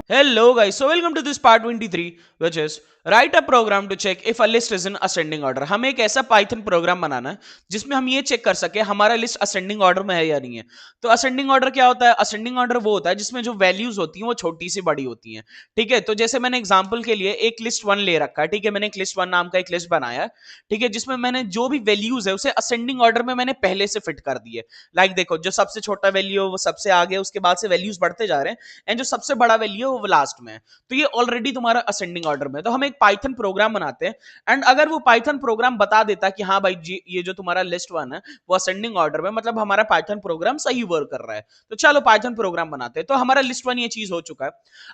Hello guys, so welcome to this part 23 which is write a program to check if a list is in ascending order. हमें एक ऐसा Python programme बनाना है जिसमें हम ये check कर सके हमारा लिस्ट असेंडिंग ऑर्डर में है या नहीं है। तो असेंडिंग ऑर्डर क्या होता है? असेंडिंग ऑर्डर वो होता है जिसमें जो वैल्यूज होती हैं वो छोटी सी बड़ी होती हैं। ठीक है, तो जैसे मैंने एग्जांपल के लिए एक लिस्ट 1 ले रखा है। ठीक है, मैंने एक लिस्ट 1 नाम का एक लिस्ट बनाया है। ठीक है, जिसमें मैंने जो भी वैल्यूज है उसे असेंडिंग ऑर्डर में मैंने पहले से फिट कर दी है। लाइक देखो, जो सबसे छोटा वैल्यू है वो सबसे आगे, उसके बाद से वैल्यूज बढ़ते जा रहे हैं एंड जो सबसे बड़ा वैल्यू है वो लास्ट में है। तो ये ऑलरेडी तुम्हारा असेंडिंग ऑर्डर में है। तो हम एक पाइथन प्रोग्राम बनाते हैं एंड अगर वो पाइथन प्रोग्राम बता देता कि हाँ भाई जी ये जो तुम्हारा लिस्ट 1 है वो असेंडिंग ऑर्डर में, मतलब हमारा पाइथन प्रोग्राम सही वर्क कर रहा है। तो चलो पाइथन प्रोग्राम बनाते हैं। तो हमारा लिस्ट 1 ये चीज हो चुका है।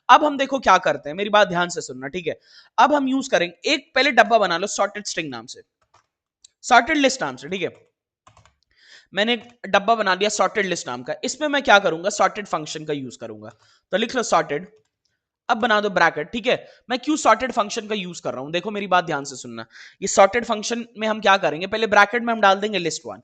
अब हम देखो क्या करते हैं, मेरी बात ध्यान से सुनना। ठीक है, अब हम यूज करेंगे एक पहले डब्बा बना लो सॉर्टेड स्ट्रिंग नाम से, सॉर्टेड लिस्ट नाम से। ठीक है, मैंने एक डब्बा बना दिया सॉर्टेड लिस्ट नाम का। इसमें मैं क्या करूंगा, सॉर्टेड फंक्शन का यूज करूंगा। तो लिख लो सॉर्टेड, अब बना दो ब्रैकेट। ठीक है, मैं क्यों सॉर्टेड फंक्शन का यूज कर रहा हूं, देखो मेरी बात ध्यान से सुनना। ये सॉर्टेड फंक्शन में हम क्या करेंगे, पहले ब्रैकेट में हम डाल देंगे लिस्ट 1।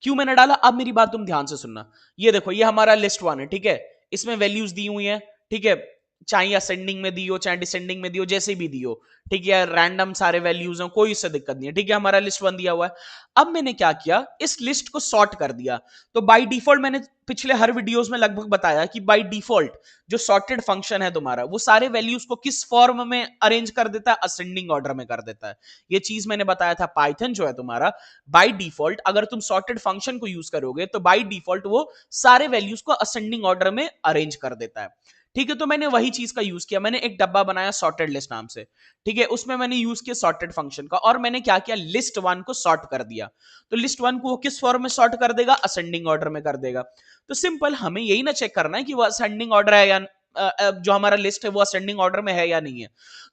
क्यों मैंने डाला, अब मेरी बात तुम ध्यान से सुनना। ये देखो ये हमारा लिस्ट 1 है। ठीक है, इसमें वैल्यूज दी हुई है। ठीक है, चाहे असेंडिंग में दी हो चाहे डिसेंडिंग में दी हो, जैसे भी दी हो। ठीक है, रैंडम सारे वैल्यूज हैं, कोई इससे दिक्कत नहीं है। ठीक है, हमारा लिस्ट 1 दिया हुआ है। अब मैंने क्या किया, इस लिस्ट को सॉर्ट कर दिया। तो बाय डिफॉल्ट मैंने पिछले हर वीडियोस में लगभग बताया कि बाय डिफॉल्ट जो सॉर्टेड फंक्शन है तुम्हारा वो सारे वैल्यूज को किस फॉर्म में अरेंज कर देता है, असेंडिंग ऑर्डर में कर देता है। ये चीज मैंने बताया था। पाइथन जो है तुम्हारा बाय डिफॉल्ट अगर तुम सॉर्टेड फंक्शन को यूज करोगे तो बाय डिफॉल्ट वो सारे वैल्यूज को असेंडिंग ऑर्डर में अरेंज कर देता है। ठीक है, तो मैंने वही चीज का यूज किया। मैंने एक डब्बा बनाया सॉर्टेड लिस्ट नाम से। ठीक है, उसमें मैंने यूज किया सॉर्टेड फंक्शन का और मैंने क्या किया, लिस्ट 1 को सॉर्ट कर दिया। तो लिस्ट 1 को वो किस फॉर्म में सॉर्ट कर देगा, असेंडिंग ऑर्डर में कर देगा। तो सिंपल हमें यही ना चेक करना है कि वो असेंडिंग ऑर्डर है या जो हमारा लिस्ट है वो असेंडिंग ऑर्डर में है या नहीं है।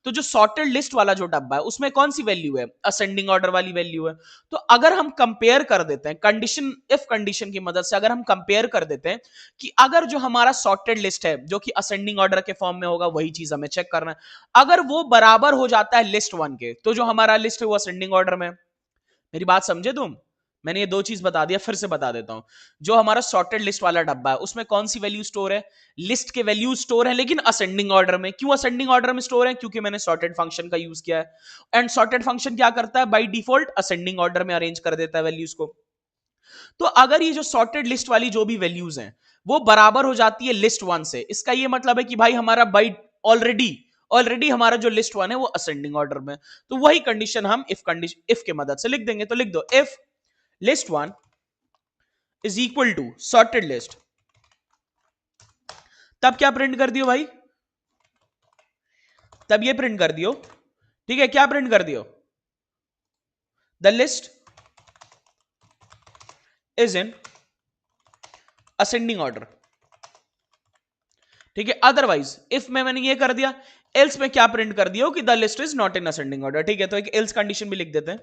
तो जो सॉर्टेड लिस्ट वाला जो डब्बा है उसमें कौन सी वैल्यू है, असेंडिंग ऑर्डर वाली वैल्यू है। तो अगर हम कंपेयर कर देते हैं कंडीशन, इफ कंडीशन की मदद से अगर हम कंपेयर कर देते हैं कि अगर जो हमारा सॉर्टेड लिस्ट है जो कि असेंडिंग ऑर्डर के फॉर्म में होगा, वही चीज हमें चेक करना है। अगर वो बराबर हो जाता है लिस्ट 1 के, तो जो हमारा लिस्ट है वो असेंडिंग ऑर्डर में। मेरी बात समझे तुम? मैंने ये दो चीज बता दिया, फिर से बता देता हूं। जो हमारा सॉर्टेड लिस्ट वाला डब्बा है उसमें कौन सी वैल्यू स्टोर है, लिस्ट के वैल्यू स्टोर है, लेकिन असेंडिंग ऑर्डर में। क्यों असेंडिंग ऑर्डर में स्टोर है, क्योंकि मैंने सॉर्टेड फंक्शन का यूज किया है। एंड सॉर्टेड फंक्शन क्या करता है, बाय डिफॉल्ट असेंडिंग ऑर्डर में अरेंज कर देता है वैल्यूज को। तो अगर ये जो सॉर्टेड लिस्ट वाली जो भी वैल्यूज हैं वो बराबर हो जाती है लिस्ट 1 से, इसका ये मतलब है कि भाई हमारा बाई ऑलरेडी ऑलरेडी हमारा जो लिस्ट 1 है वो असेंडिंग ऑर्डर में। तो वही कंडीशन हम इफ के मदद से लिख देंगे। तो लिख दो if list 1 is equal to sorted list, तब क्या प्रिंट कर दियो भाई, तब ये प्रिंट कर दियो। ठीक है, क्या प्रिंट कर दियो, the list is in ascending order. ठीक है, अदरवाइज इफ में मैंने ये कर दिया, एल्स में क्या प्रिंट कर दिया कि the list is not in ascending order. ठीक है, तो एक एल्स कंडीशन भी लिख देते हैं।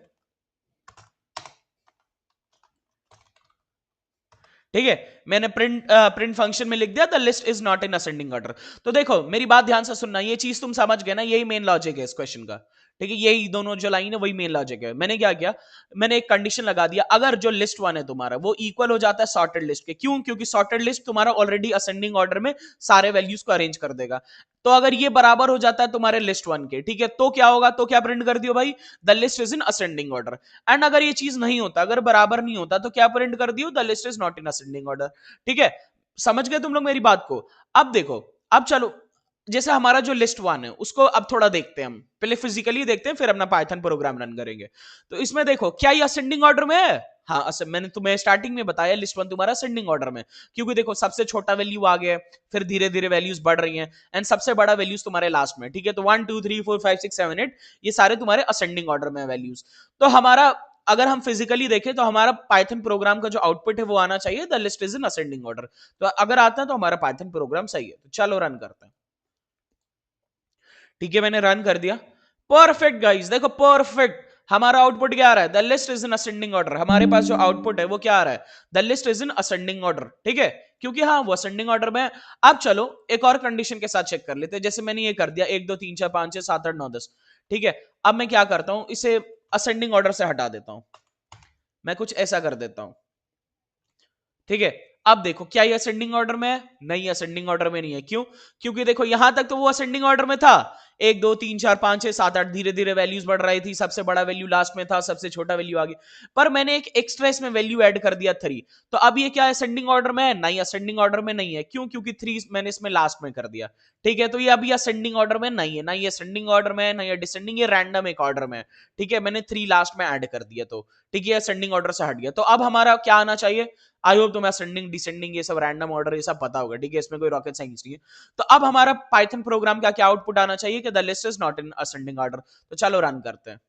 ठीक है, मैंने प्रिंट फंक्शन में लिख दिया the list is not in ascending order. तो देखो मेरी बात ध्यान से सुनना, ये चीज तुम समझ गए ना, यही मेन लॉजिक है इस क्वेश्चन का। ठीक है, यही दोनों जो लाइन है वही मेन लॉजिक है। मैंने क्या किया, मैंने एक कंडीशन लगा दिया, अगर जो लिस्ट 1 है तुम्हारा वो इक्वल हो जाता है सॉर्टेड लिस्ट के। क्यों, क्योंकि सॉर्टेड लिस्ट तुम्हारा ऑलरेडी असेंडिंग ऑर्डर में सारे वैल्यूज को अरेंज कर देगा। तो अगर ये बराबर हो जाता है तुम्हारे लिस्ट 1 के, ठीक है, तो क्या होगा, तो क्या प्रिंट कर दियो भाई, the list is in ascending order. And अगर ये चीज नहीं होता, अगर बराबर नहीं होता, तो क्या प्रिंट कर दियो, the list is not in ascending order. ठीक है, समझ गए तुम लोग मेरी बात को? अब देखो, अब चलो जैसे हमारा जो लिस्ट 1 है उसको अब थोड़ा देखते हैं हम, पहले फिजिकली देखते हैं फिर अपना पाइथन प्रोग्राम रन करेंगे। तो इसमें देखो क्या ये असेंडिंग ऑर्डर में है, हाँ मैंने तुम्हें स्टार्टिंग में बताया लिस्ट 1 तुम्हारा असेंडिंग ऑर्डर में, क्योंकि देखो सबसे छोटा वैल्यू आ गया, फिर धीरे धीरे वैल्यूज बढ़ रही हैं एंड सबसे बड़ा वैल्यूज तुम्हारे लास्ट में। ठीक है, तो 1 2 3 4 5 6 7 8 ये सारे तुम्हारे असेंडिंग ऑर्डर में वैल्यूज। तो हमारा अगर हम फिजिकली देखें तो हमारा पाइथन प्रोग्राम का जो आउटपुट है वो आना चाहिए the list is in ascending order. तो अगर आता है तो हमारा पाइथन प्रोग्राम सही है। तो चलो रन करते हैं। ठीक है, मैंने रन कर दिया। परफेक्ट गाइस, देखो परफेक्ट हमारा आउटपुट क्या आ रहा है, the list is in ascending order. हमारे पास जो आउटपुट है वो क्या आ रहा है, the list is in ascending order. ठीक है, क्योंकि हाँ वो असेंडिंग ऑर्डर में है। अब चलो एक और कंडीशन के साथ चेक कर लेते हैं। जैसे मैंने ये कर दिया 1 2 3 4 5 6 7 8 9 10। ठीक है, अब मैं क्या करता हूं, इसे असेंडिंग ऑर्डर से हटा देता हूं, मैं कुछ ऐसा कर देता हूं। ठीक है, अब देखो क्या ये असेंडिंग ऑर्डर में है? नहीं, असेंडिंग ऑर्डर में नहीं है। क्यों? क्योंकि देखो यहां तक तो वो असेंडिंग ऑर्डर में था, 1 2 3 4 5 6 7 8 धीरे धीरे वैल्यूज बढ़ रही थी, सबसे बड़ा वैल्यू लास्ट में था, सबसे छोटा वैल्यू आगे। पर मैंने एक एक्स्ट्रा इसमें वैल्यू ऐड कर दिया 3, तो अब ये क्या असेंडिंग ऑर्डर में है? नहीं, असेंडिंग ऑर्डर में नहीं है। क्यों? क्योंकि 3 मैंने इसमें लास्ट में कर दिया। ठीक है, तो ये अभी असेंडिंग ऑर्डर में नहीं है, ना ये असेंडिंग ऑर्डर में है, ना ये डिसेंडिंग, ये रैंडम एक ऑर्डर में है। ठीक है, मैंने 3 लास्ट में ऐड कर दिया, तो ठीक है असेंडिंग ऑर्डर से हट गया। तो अब हमारा क्या आना चाहिए? आई होप तुम्हें असेंडिंग डिसेंडिंग ये सब रैंडम ऑर्डर ये सब पता होगा। ठीक है, इसमें कोई रॉकेट साइंस नहीं है। तो अब हमारा पाइथन प्रोग्राम का क्या आउटपुट आना चाहिए कि the list is not in ascending order. तो चलो रन करते हैं।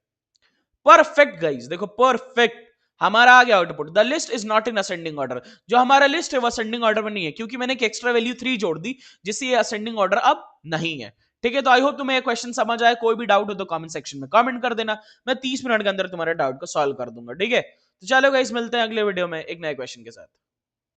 परफेक्ट गाइस, देखो परफेक्ट हमारा आ गया output, the list is not in ascending order. जो हमारा लिस्ट है वो असेंडिंग ऑर्डर में नहीं है, क्योंकि मैंने एक एक्स्ट्रा वैल्यू 3 जोड़ दी, जिससे ये असेंडिंग ऑर्डर अब नहीं है। ठीक है, तो आई होप तुम्हें ये क्वेश्चन समझ आए। कोई भी डाउट हो तो कमेंट सेक्शन में कमेंट कर देना, मैं 30 मिनट के अंदर तुम्हारे डाउट को सॉल्व कर दूंगा। ठीक है, तो चलो गाइस मिलते हैं अगले वीडियो में एक नए क्वेश्चन के साथ।